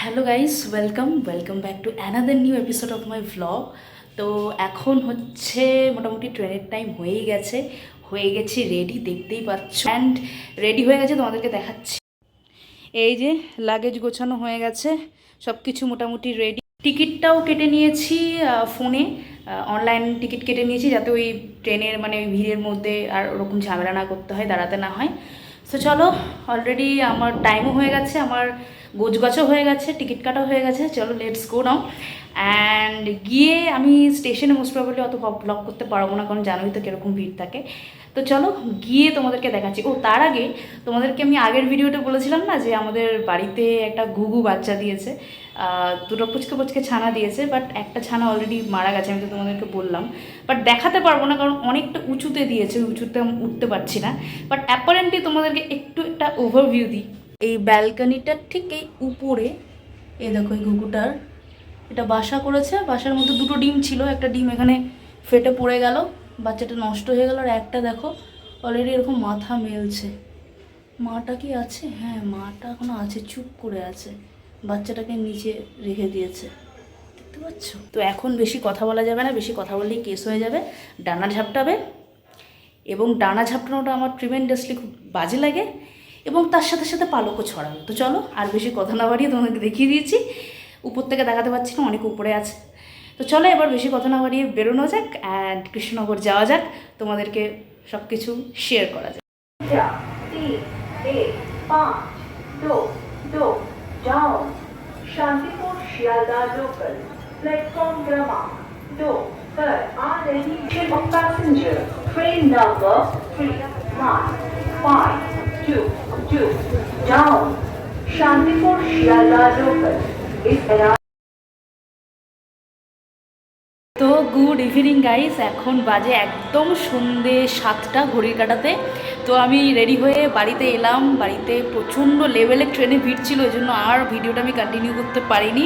Hello guys, welcome back to another new episode of my vlog. তো এখন হচ্ছে মোটামুটি ট্রেনের টাইম হয়ে গেছি রেডি, দেখতেই পাচ্ছ। অ্যান্ড রেডি হয়ে গেছে, তোমাদেরকে দেখাচ্ছি। এই যে লাগেজ গোছানো হয়ে গেছে, সব কিছু মোটামুটি রেডি। টিকিটটাও কেটে নিয়েছি ফোনে, অনলাইন টিকিট কেটে নিয়েছি, যাতে ওই ট্রেনের মানে ওই ভিড়ের মধ্যে আর ওরকম ঝামেলা না করতে হয়, দাঁড়াতে না হয়। তো চলো, অলরেডি আমার টাইমও হয়ে গেছে, আমার গোছগাছও হয়ে গেছে, টিকিট কাটাও হয়ে গেছে। চলো লেটস গো নাও। অ্যান্ড গিয়ে আমি স্টেশনে মোস্ট প্রবাবলি অত ব্লগ করতে পারবো না, কারণ জানোই তো কীরকম ভিড় থাকে। তো চলো গিয়ে তোমাদেরকে দেখাচ্ছি। ও তার আগে তোমাদেরকে আমি আগের ভিডিওতে বলেছিলাম না যে আমাদের বাড়িতে একটা ঘুঘু বাচ্চা দিয়েছে, দুটো পুচকে ছানা দিয়েছে, বাট একটা ছানা অলরেডি মারা গেছে, আমি তো তোমাদেরকে বললাম। বাট দেখাতে পারবো না, কারণ অনেকটা উঁচুতে দিয়েছে, উঁচুতে আমি উঠতে পারছি না। বাট অ্যাপারেন্টলি তোমাদেরকে একটু একটা ওভারভিউ দিই। এই ব্যালকনিটার ঠিক এই উপরে এই দেখো, এই ঘুঘুটার এটা বাসা করেছে। বাসার মধ্যে দুটো ডিম ছিল, একটা ডিম এখানে ফেটে পড়ে গেল, বাচ্চাটা নষ্ট হয়ে গেল। আর একটা দেখো অলরেডি এরকম মাথা মেলছে। মাটা কি আছে? হ্যাঁ, মাটা এখনো আছে, চুপ করে আছে, বাচ্চাটাকে নিচে রেখে দিয়েছে, দেখতে পাচ্ছ? তো এখন বেশি কথা বলা যাবে না, বেশি কথা বললেই কেস হয়ে যাবে, ডানা ঝাপটাবে। এবং ডানা ঝাপটানোটা আমার ট্রিমেন্ডাসলি খুব বাজে লাগে, এবং তার সাথে সাথে পালকও ছড়াবে। তো চলো আর বেশি কথা না বাড়িয়ে তোমাদেরকে দেখিয়ে দিয়েছি। উপর থেকে দেখাতে পারছি না, অনেক উপরে আছে। তো চলো এবার বেশি কথা না বাড়িয়ে বেরোনো যাক, অ্যান্ড কৃষ্ণনগর যাওয়া যাক, তোমাদেরকে সব কিছু শেয়ার করা যাক। 3, 1, 5, 2, जाओ शांतिपुर शियालदह लोकल प्लेटफॉर्म क्रमांक 2 पर आ रही train of passenger train number 3952 जाओ शांतिपुर शियालदह लोकल इस তো গুড ইভিনিং গাইস, এখন বাজে একদম সন্ধে 7টা ঘড়ির কাটাতে। তো আমি রেডি হয়ে বাড়িতে এলাম। বাড়িতে প্রচণ্ড লেভেলের ট্রেনে ভিড় ছিল, ওই জন্য আর ভিডিওটা আমি কন্টিনিউ করতে পারিনি।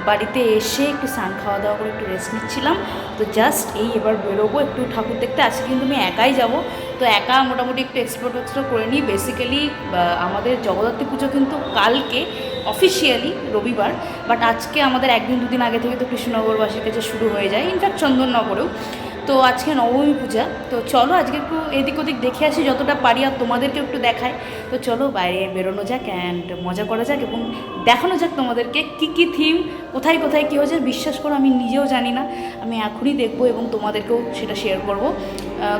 বাড়িতে এসে একটু স্নান খাওয়া দাওয়া করে একটু রেস্ট নিচ্ছিলাম। তো জাস্ট এই এবার বেরোবো একটু ঠাকুর দেখতে। আজকে কিন্তু আমি একাই যাব, তো একা মোটামুটি একটু এক্সপ্লোর করে নিই। বেসিক্যালি আমাদের জগদ্ধাত্রী পুজো কিন্তু কালকে অফিসিয়ালি রবিবার, বাট আজকে আমাদের একদিন দুদিন আগে থেকে তো কৃষ্ণনগরবাসীর কাছে শুরু হয়ে যায়, ইনফ্যাক্ট চন্দননগরেও। তো আজকে নবমী পূজা। তো চলো আজকে একটু এদিক ওদিক দেখে আসি যতটা পারি, আর তোমাদেরকে একটু দেখাই। তো চলো বাইরে বেরোনো যাক, অ্যান্ড মজা করা যাক, এবং দেখানো যাক তোমাদেরকে কী থিম, কোথায় কোথায় কী হয়েছে। বিশ্বাস করো আমি নিজেও জানি না, আমি এখনই দেখবো এবং তোমাদেরকেও সেটা শেয়ার করব,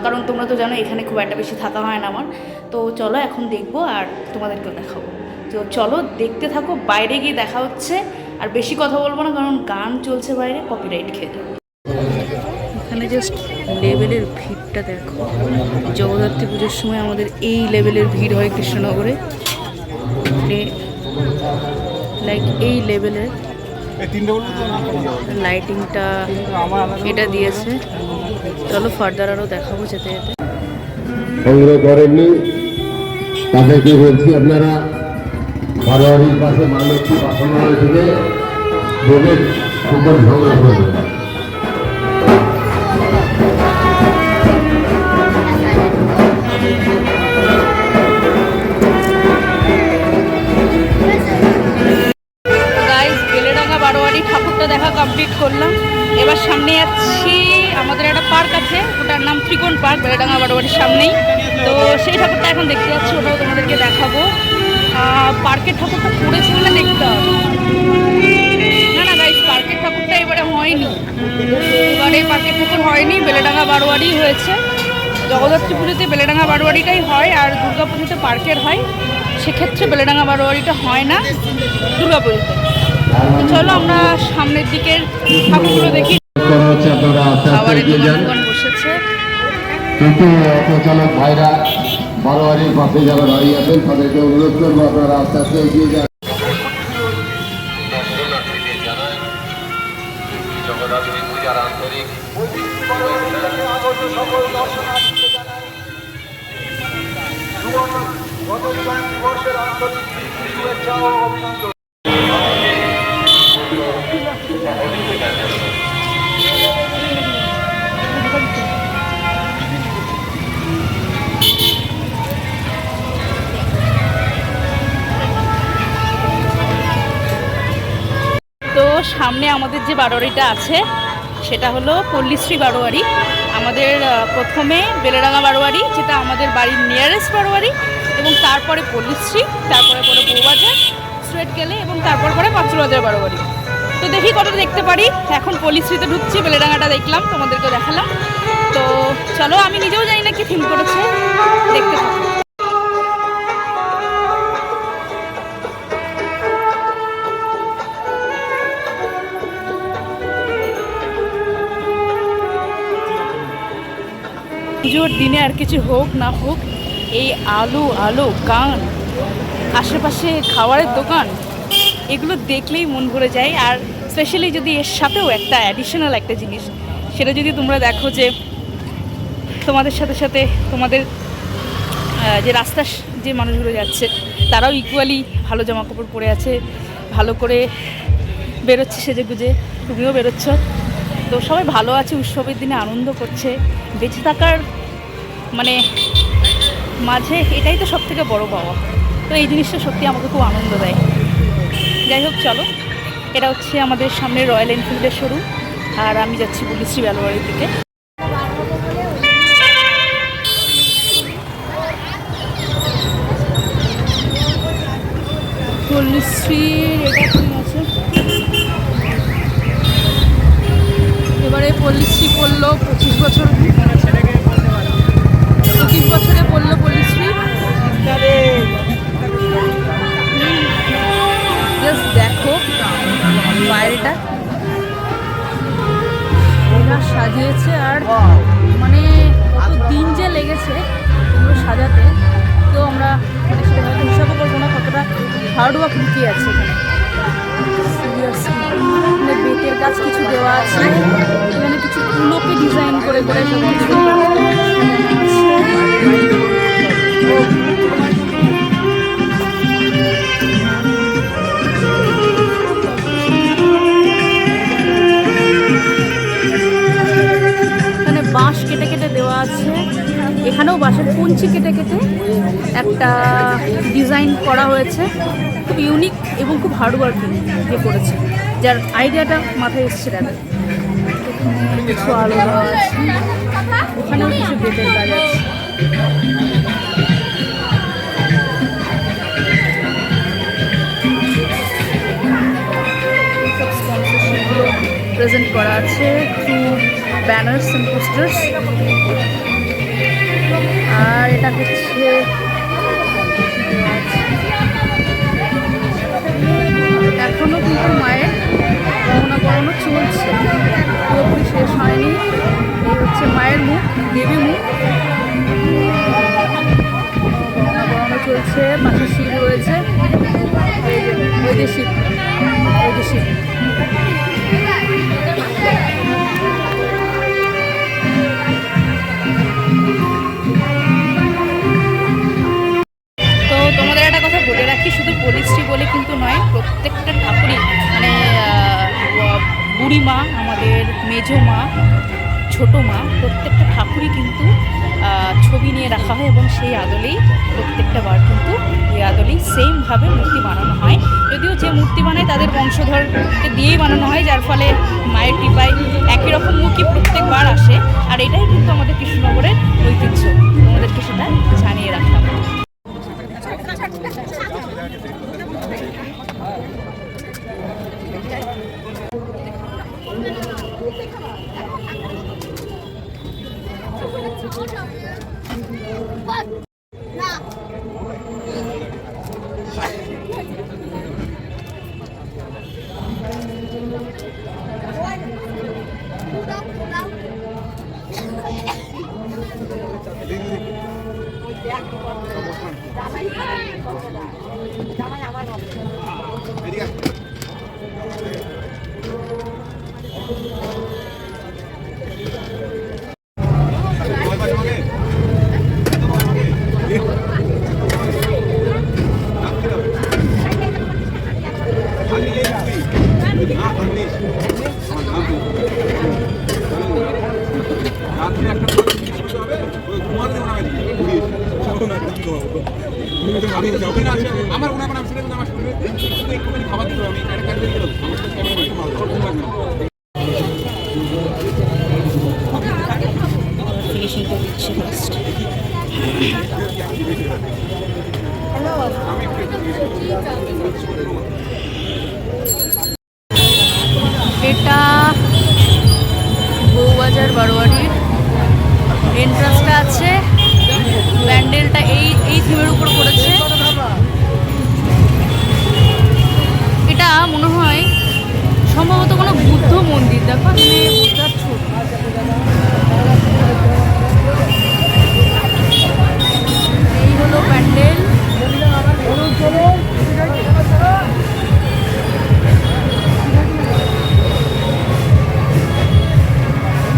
কারণ তোমরা তো জানো এখানে খুব একটা বেশি থাকা হয় না আমার। তো চলো এখন দেখবো আর তোমাদেরকেও দেখাবো। তো চলো দেখতে থাকো, বাইরে গিয়ে দেখা হচ্ছে। আর বেশি কথা বলবো না, কারণ গান চলছে বাইরে, কপিরাইট খেয়ে যাবে। এখানে জাস্ট লেভেলের ভিড়টা দেখো, জগদ্ধাত্রী পুজোর সময় আমাদের এই লেভেলের ভিড় হয় কৃষ্ণনগরে, লাইক এই লেভেলের। লাইটিংটা এটা দিয়েছে। চলো ফার্দার আরও দেখাবো যেতে যেতে। সংগ্রহ করেননি তাদেরকে বলছি, আপনারা বারোয়ারির পাশে মানবী বাসনালয় থেকে ভোগের কুপন সংগ্রহ করবেন। বারোয়ারি ঠাকুরটা দেখা কমপ্লিট করলাম। এবার সামনে যাচ্ছি, আমাদের একটা পার্ক আছে, ওটার নাম ত্রিকোণ পার্ক, বেলেডাঙ্গা বারোয়ারির সামনেই। তো সেই ঠাকুরটা এখন দেখতে যাচ্ছি, ওটাও তোমাদেরকে দেখাবো। পার্কের ঠাকুরটা পড়েছে বলে দেখতে হবে। না গাইস, পার্কের ঠাকুরটা এবারে হয়নি, এবারে পার্কের ঠাকুর হয়নি, বেলেডাঙ্গা বারোয়ারি হয়েছে। জগদ্ধাত্রী পুজোতে বেলেডাঙ্গা বারোয়ারিটাই হয়, আর দুর্গা পুজোতে পার্কের হয়। সেক্ষেত্রে বেলেডাঙ্গা বারোয়ারিটা হয় না দুর্গা পুজোতে। চলো আমরা সামনের দিকের ঠাকুরগুলো দেখি। আবার বসেছে, কিন্তু অটোচালক ভাইরা বারোয়ারির পাশে যারা দাঁড়িয়ে আছেন তাদেরকে অনুরোধ করবো আপনারা আস্তে আস্তে এগিয়ে যান। জগদ্ধাত্রী পূজার আন্তরিক শুভেচ্ছা ও অভিনন্দন। সামনে আমাদের যে বারোয়ারিটা আছে সেটা হলো পল্লীশ্রী বারোয়ারি। আমাদের প্রথমে বেলেডাঙ্গা বারোয়ারি, যেটা আমাদের বাড়ির নিয়ারেস্ট বারোয়ারি, এবং তারপরে পল্লীশ্রী, তারপরে পরে বউবাজার স্ট্রেট গেলে, এবং তারপর পরে পাঁচুরবাজার বারোয়ারি। তো দেখি কতটা দেখতে পারি। এখন পল্লীশ্রীতে ঢুকছি, বেলেডাঙ্গাটা দেখলাম, তোমাদেরকে দেখালাম। তো চলো, আমি নিজেও জানি না কি থিম করেছে, দেখতে থাকো। পুজোর দিনে আর কিছু হোক না হোক, এই আলো আলো গান, আশেপাশে খাবারের দোকান, এগুলো দেখলেই মন ভরে যায়। আর স্পেশালি যদি এর সাথেও একটা অ্যাডিশনাল একটা জিনিস, সেটা যদি তোমরা দেখো যে তোমাদের সাথে সাথে তোমাদের যে রাস্তার যে মানুষগুলো যাচ্ছে তারাও ইকুয়ালি ভালো জামা কাপড় পরে আছে, ভালো করে বেরোচ্ছে সেজে গুজে, তুমিও বেরোচ্ছ। তো সবাই ভালো আছে, উৎসবের দিনে আনন্দ করছে, বেঁচে থাকার মানে মাঝে এটাই তো সব থেকে বড়ো পাওয়া। তো এই জিনিসটা সত্যি আমাকে খুব আনন্দ দেয়। যাই হোক, চলো, এটা হচ্ছে আমাদের সামনে রয়্যাল এনফিল্ডের শোরুম, আর আমি যাচ্ছি পল্লীশ্রী বারোয়ারির দিকে। পল্লীশ্রীর এটা কি আছে, এবারে পল্লীশ্রী পড়লো 25 বছর, 25 বছরে পড়লো পল্লীশ্রী। জাস্ট দেখো বাইরেটা ওরা সাজিয়েছে, আর মানে কত দিন যে লেগেছে এগুলো সাজাতে, তো আমরা সেটা হয়তো হিসাবও করবো না কতটা হার্ডওয়ার্ক লুকিয়ে আছে এখানে। সিরিয়াসলি বেতের গাছ কিছু দেওয়া আছে, এখানে কিছু ফুলকে ডিজাইন করে করে সব কিছু এখানে বাঁশ কেটে কেটে দেওয়া আছে, এখানেও বাঁশের কুঞ্চি কেটে কেটে একটা ডিজাইন করা হয়েছে, খুব ইউনিক এবং খুব হার্ডওয়ার্কিং যে করেছে, যার আইডিয়াটা মাথায় এসছে তাদের। এখানে কিছু আলো দেওয়া আছে, ওখানেও কিছু বেতের কাজ আছে। সব স্পন্সরশিপগুলো প্রেজেন্ট করা আছে থ্রু ব্যানার্স অ্যান্ড পোস্টার্স। আর এটা হচ্ছে এখনো কিন্তু মায়ের গহনা পরানো চলছে, পুরোপুরি শেষ হয়নি। এই হচ্ছে মায়ের মুখ, দেবী মুখ, গহনা পরানো চলছে, পাশে শিব রয়েছে, ওই যে শিব, ওই যে শিব। তো তোমাদের একটা কথা বলে রাখি, শুধু পল্লীশ্রী বলে কিন্তু নয়, প্রত্যেকটা ঠাকুরই মানে বুড়িমা, আমাদের মেজো মা, ছোটো মা, প্রত্যেকটা ঠাকুরই কিন্তু ছবি নিয়ে রাখা হয়, এবং সেই আদলেই প্রত্যেকটা বার কিন্তু এই আদলেই সেমভাবে মূর্তি বানানো হয়। যদিও যে মূর্তি বানায় তাদের বংশধরকে দিয়েই বানানো হয়, যার ফলে মায়ের কৃপায় একই রকম মুখই প্রত্যেকবার আসে। আর এটাই কিন্তু আমাদের কৃষ্ণনগরের ঐতিহ্য, আমাদেরকে সেটা জানিয়ে রাখলাম। আমার ওনার নাম শুনে আমার একটুখানি খাবার দিতে হবে, আমি একটা কাজ করে দিলাম, আমার ক্যামেরা একটু ভালো বুদ্ধ মন্দির, দেখো এখানে বুদ্ধার ছবি। এই হলো প্যান্ডেল।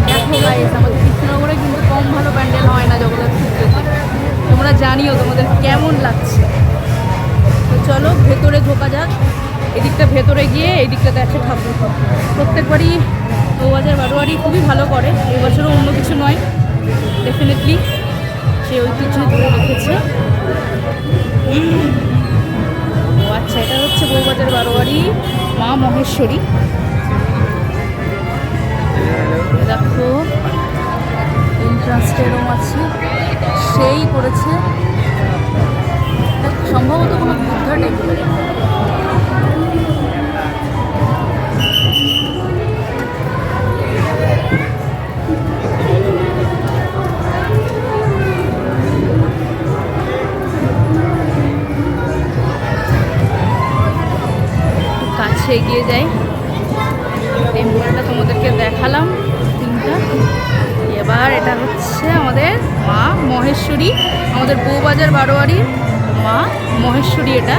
দেখো গাইস, আমাদের কৃষ্ণনগরে কিন্তু কম ভালো প্যান্ডেল হয় না জগদ্ধাত্রী পুজোতে। তোমরা জানিও তোমাদের কেমন লাগছে। তো চলো ভেতরে ঢোকা যাক। এদিকটা ভেতরে গিয়ে এই দিকটাতে আছে ঠাকুর। প্রত্যেকবারই বউবাজার বারোয়ারি খুবই ভালো করে, এবছরও অন্য কিছু নয়। ডেফিনেটলি সেই ঐতিহ্য ধরে রেখেছে। ও আচ্ছা, এটা হচ্ছে বউবাজার বারোয়ারি মা মহেশ্বরী। দেখো এন্ট্রান্সটা এরকম আছে, সেই করেছে সম্ভবত কোনো বুদ্ধা টেম্পল। কাছে এগিয়ে যাই, টেম্পলটা তোমাদেরকে দেখালাম তিনটা। এবার এটা হচ্ছে আমাদের মা মহেশ্বরী, আমাদের বউবাজার বারোয়ারির মা মহেশ্বরী এটা।